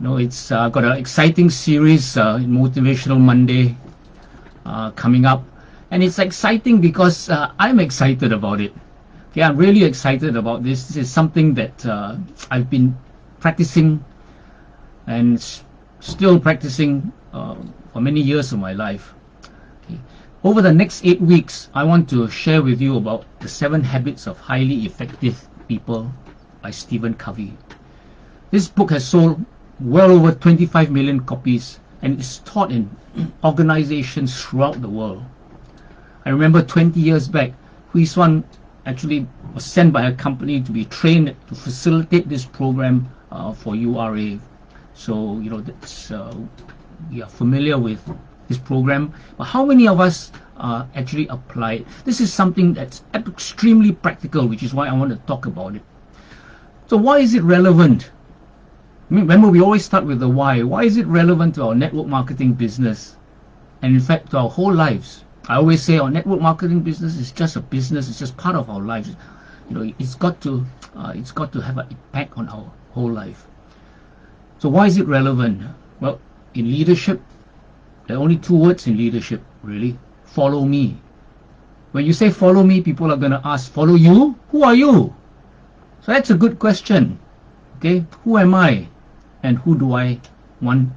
It's got an exciting series, Motivational Monday, coming up. And it's exciting because I'm excited about it. Okay, I'm really excited about this. This is something that I've been practicing and still practicing for many years of my life. Okay. Over the next 8 weeks, I want to share with you about the 7 Habits of Highly Effective People by Stephen Covey. This book has sold well over 25 million copies and is taught in organizations throughout the world. I remember 20 years back, Hui Swan actually was sent by a company to be trained to facilitate this program for URA. So, that's, we are familiar with this program, but how many of us actually apply it? This is something that's extremely practical, which is why I want to talk about it. So why is it relevant? Remember, we always start with the why. Why is it relevant to our network marketing business? And in fact, to our whole lives. I always say our network marketing business is just a business. It's just part of our lives. It's got to have an impact on our whole life. So why is it relevant? Well, in leadership, there are only 2 words in leadership, really. Follow me. When you say follow me, people are going to ask, follow you? Who are you? So that's a good question. Okay, who am I? And who do I want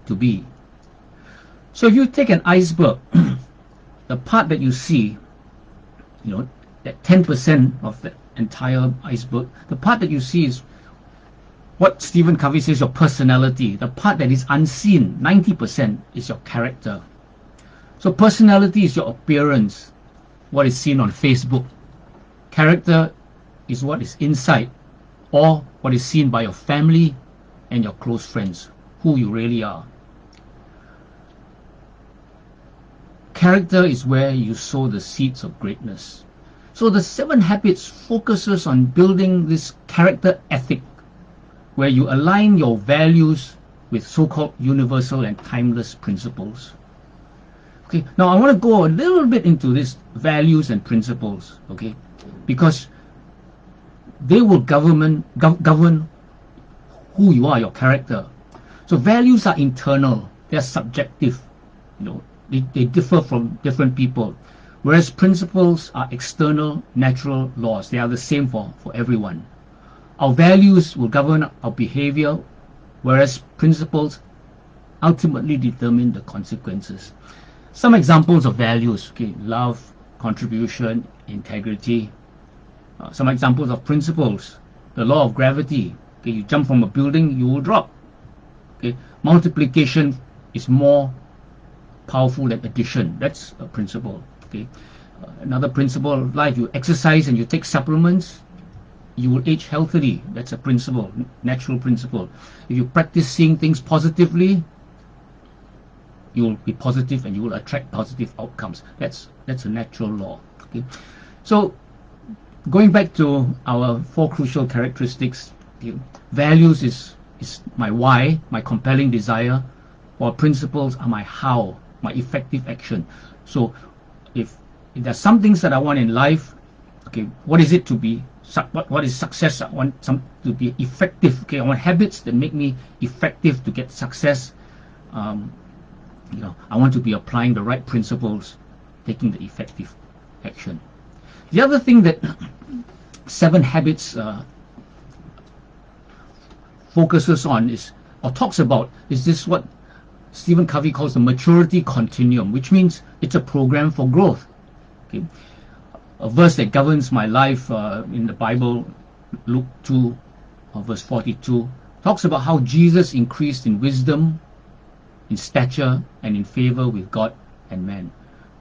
to be? So if you take an iceberg, the part that you see, that 10% of the entire iceberg, the part that you see is what Stephen Covey says your personality. The part that is unseen, 90%, is your character. So personality is your appearance, what is seen on Facebook. Character is what is inside, or what is seen by your family and your close friends, who you really are. Character is where you sow the seeds of greatness. So the 7 habits focuses on building this character ethic, where you align your values with so-called universal and timeless principles. Okay, now I want to go a little bit into these values and principles, okay, because they will govern who you are, your character. So values are internal, they're subjective, they differ from different people, whereas principles are external, natural laws. They are the same for everyone. Our values will govern our behavior, whereas principles ultimately determine the consequences. Some examples of values, okay, love, contribution, integrity. Some examples of principles: the law of gravity. Okay, you jump from a building, you will drop. Okay, multiplication is more powerful than addition. That's a principle. Okay, another principle of life: you exercise and you take supplements, you will age healthily. That's a principle, natural principle. If you practice seeing things positively, you will be positive and you will attract positive outcomes. That's a natural law. Okay, so going back to our 4 crucial characteristics, values is my why, my compelling desire, while principles are my how, my effective action. So if there's some things that I want in life, okay, what is it to be? What is success? I want to be effective. Okay, I want habits that make me effective to get success. I want to be applying the right principles, taking the effective action. The other thing that 7 habits focuses on talks about is this, what Stephen Covey calls the maturity continuum, which means it's a program for growth. Okay, a verse that governs my life in the Bible, Luke 2, verse 42, talks about how Jesus increased in wisdom, in stature, and in favor with God and man.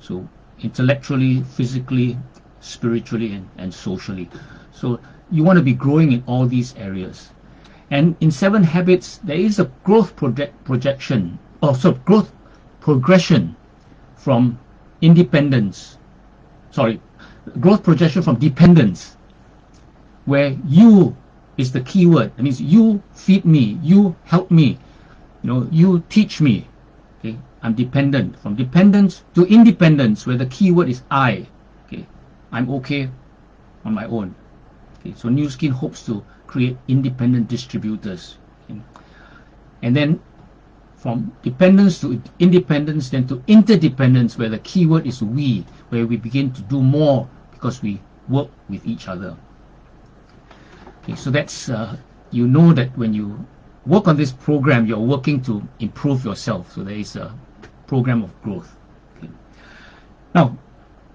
So intellectually, physically, spiritually, and socially. So you want to be growing in all these areas. And in 7 habits, there is a growth progression from growth projection from dependence, where you is the key word. That means you feed me, you help me, you teach me. Okay, I'm dependent. From dependence to independence, where the key word is I. Okay, I'm okay on my own. Okay, so New Skin hopes to create independent distributors. Okay. And then from dependence to independence, then to interdependence, where the key word is we, where we begin to do more because we work with each other. Okay, so that's, you know that when you work on this program, you're working to improve yourself. So there is a program of growth. Okay. Now,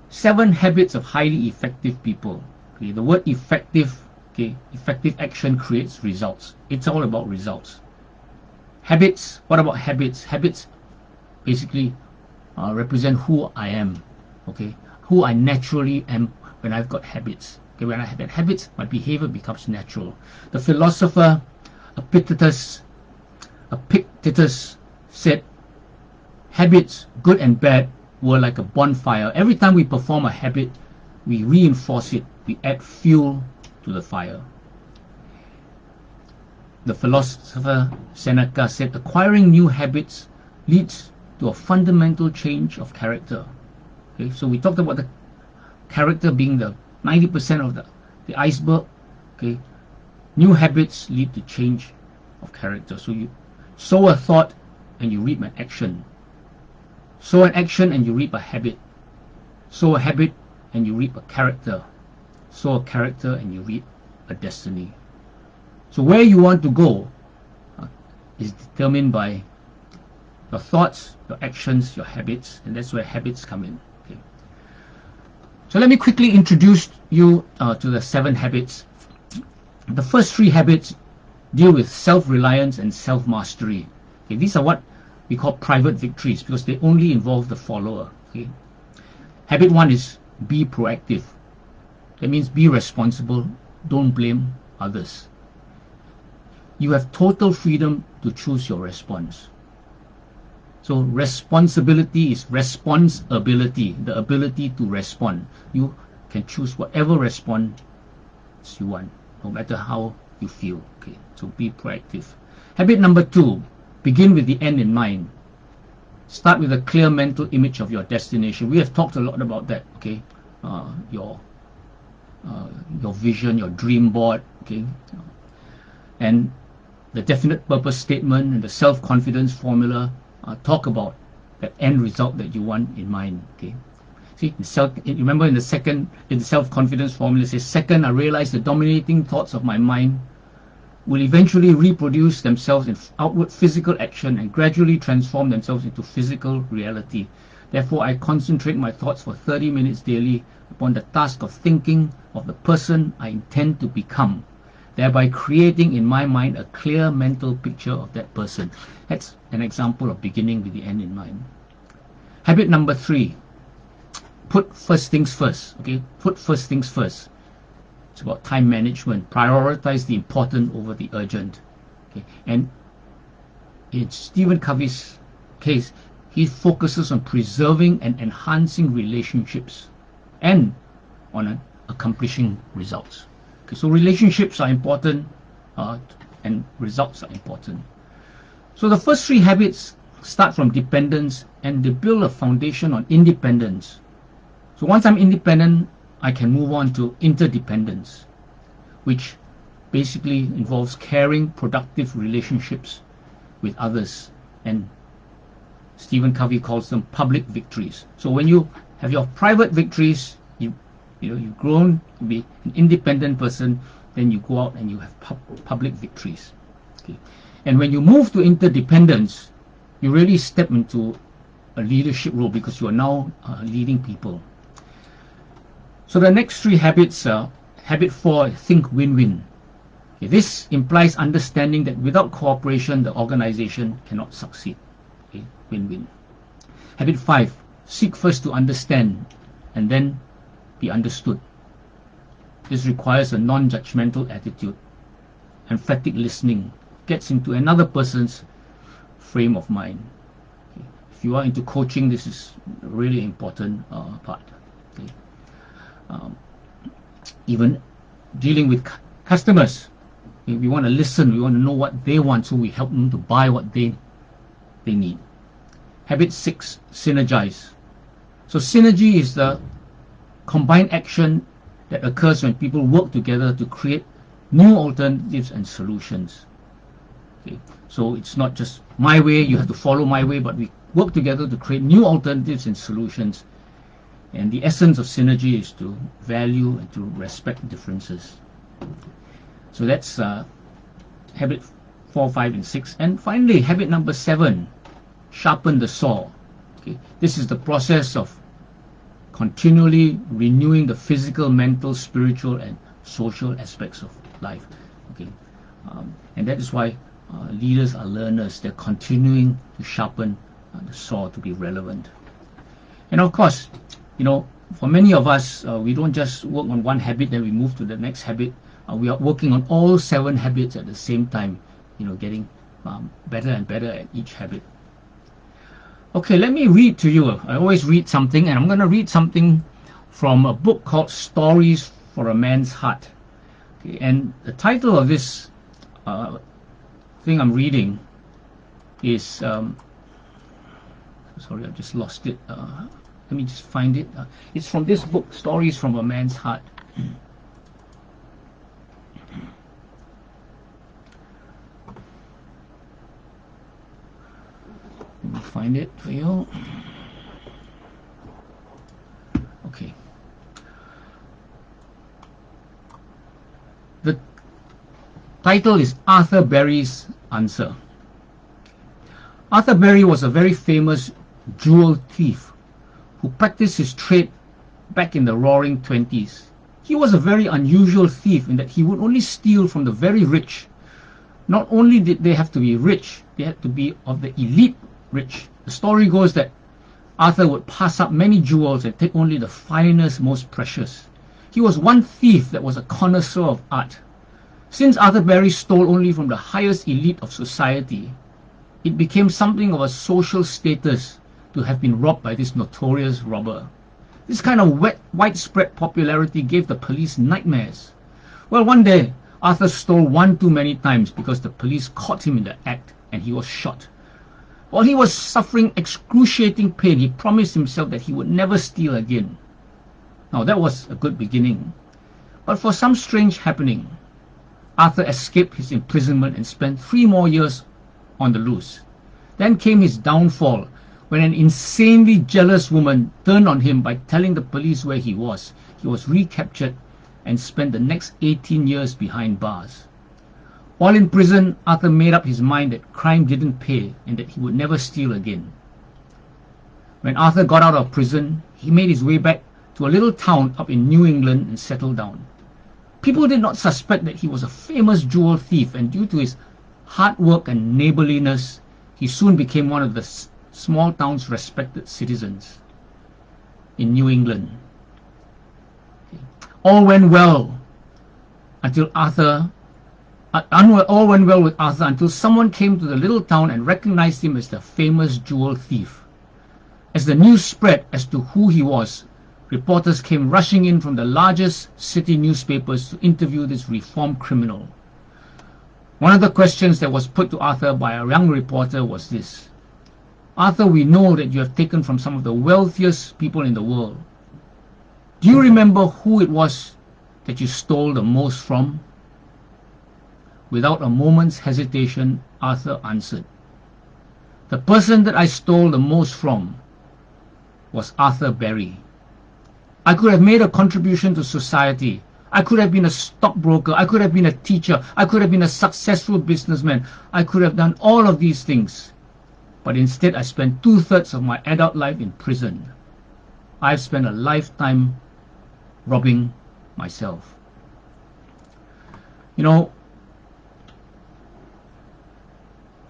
7 habits of highly effective people. Okay, the word effective, okay, effective action creates results. It's all about results. Habits, what about habits? Habits basically represent who I am, okay, who I naturally am when I've got habits. Okay, when I have that habits, my behavior becomes natural. The philosopher Epictetus said, habits, good and bad, were like a bonfire. Every time we perform a habit, we reinforce it, we add fuel to the fire. The philosopher Seneca said, acquiring new habits leads to a fundamental change of character. Okay, so we talked about the character being the 90% of the iceberg. Okay, new habits lead to change of character. So you sow a thought and you reap an action. Sow an action and you reap a habit. Sow a habit and you reap a character. Sow a character and you reap a destiny. So where you want to go is determined by your thoughts, your actions, your habits, and that's where habits come in. Okay. So let me quickly introduce you to the 7 habits. The first 3 habits deal with self-reliance and self-mastery. Okay, these are what we call private victories because they only involve the follower. Okay. Habit 1 is be proactive. That means be responsible, don't blame others. You have total freedom to choose your response. So responsibility is responsibility, the ability to respond. You can choose whatever response you want, no matter how you feel. Okay, so be proactive. Habit number 2, begin with the end in mind. Start with a clear mental image of your destination. We have talked a lot about that. Okay, your vision, your dream board. Okay, and the definite purpose statement and the self-confidence formula talk about that end result that you want in mind. Okay. See, remember in the self-confidence formula, it says, second, I realize the dominating thoughts of my mind will eventually reproduce themselves in outward physical action and gradually transform themselves into physical reality. Therefore, I concentrate my thoughts for 30 minutes daily upon the task of thinking of the person I intend to become, thereby creating in my mind a clear mental picture of that person. That's an example of beginning with the end in mind. Habit number 3, put first things first. Okay, put first things first. It's about time management. Prioritize the important over the urgent. Okay, and in Stephen Covey's case, he focuses on preserving and enhancing relationships and on accomplishing results. Okay, so relationships are important and results are important. So the first 3 habits start from dependence and they build a foundation on independence. So once I'm independent, I can move on to interdependence, which basically involves caring, productive relationships with others, and Stephen Covey calls them public victories. So when you have your private victories, you've grown to be an independent person, then you go out and you have public victories. Okay. And when you move to interdependence, you really step into a leadership role because you are now leading people. So the next 3 habits, habit 4, think win-win. Okay, this implies understanding that without cooperation, the organization cannot succeed. Okay, win-win. Habit 5, seek first to understand and then be understood. This requires a non-judgmental attitude. Emphatic listening gets into another person's frame of mind. Okay. If you are into coaching, this is a really important part. Okay. Even dealing with customers, we want to listen, we want to know what they want, so we help them to buy what they need. Habit 6, synergise. So synergy is the combined action that occurs when people work together to create new alternatives and solutions. Okay, so it's not just my way, you have to follow my way, but we work together to create new alternatives and solutions. And the essence of synergy is to value and to respect differences. So that's habit 4, 5, and 6. And finally, habit number 7, sharpen the saw. Okay, this is the process of continually renewing the physical, mental, spiritual, and social aspects of life. Okay, and that is why leaders are learners. They're continuing to sharpen the saw to be relevant. And of course, for many of us, we don't just work on one habit, then we move to the next habit. We are working on all 7 habits at the same time, getting better and better at each habit. Okay, let me read to you. I always read something, and I'm going to read something from a book called Stories for a Man's Heart. Okay, and the title of this thing I'm reading is, sorry, I've just lost it. Let me just find it. It's from this book, Stories from a Man's Heart. Let me find it for you. Okay. The title is Arthur Berry's Answer. Arthur Berry was a very famous jewel thief who practiced his trade back in the roaring 20s. He was a very unusual thief in that he would only steal from the very rich. Not only did they have to be rich, they had to be of the elite rich. The story goes that Arthur would pass up many jewels and take only the finest, most precious. He was one thief that was a connoisseur of art. Since Arthur Berry stole only from the highest elite of society, it became something of a social status to have been robbed by this notorious robber. This kind of widespread popularity gave the police nightmares. Well, one day, Arthur stole one too many times because the police caught him in the act and he was shot. While he was suffering excruciating pain, he promised himself that he would never steal again. Now, that was a good beginning. But for some strange happening, Arthur escaped his imprisonment and spent 3 more years on the loose. Then came his downfall, when an insanely jealous woman turned on him by telling the police where he was. He was recaptured and spent the next 18 years behind bars. While in prison, Arthur made up his mind that crime didn't pay and that he would never steal again. When Arthur got out of prison, he made his way back to a little town up in New England and settled down. People did not suspect that he was a famous jewel thief, and due to his hard work and neighborliness, he soon became one of the small town's respected citizens in New England. All went well until all went well with Arthur until someone came to the little town and recognized him as the famous jewel thief. As the news spread as to who he was, reporters came rushing in from the largest city newspapers to interview this reformed criminal. One of the questions that was put to Arthur by a young reporter was this: Arthur, we know that you have taken from some of the wealthiest people in the world. Do you remember who it was that you stole the most from? Without a moment's hesitation, Arthur answered, the person that I stole the most from was Arthur Berry. I could have made a contribution to society. I could have been a stockbroker. I could have been a teacher. I could have been a successful businessman. I could have done all of these things. But instead, I spent 2/3 of my adult life in prison. I've spent a lifetime robbing myself.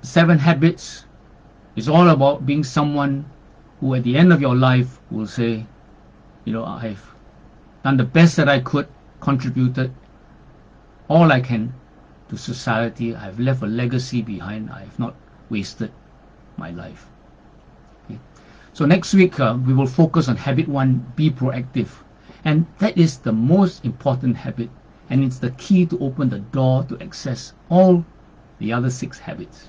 7 habits is all about being someone who at the end of your life will say, I've done the best that I could, contributed all I can to society. I've left a legacy behind. I have not wasted my life. Okay. So next week we will focus on habit 1, be proactive. And that is the most important habit, and it's the key to open the door to access all the other 6 habits.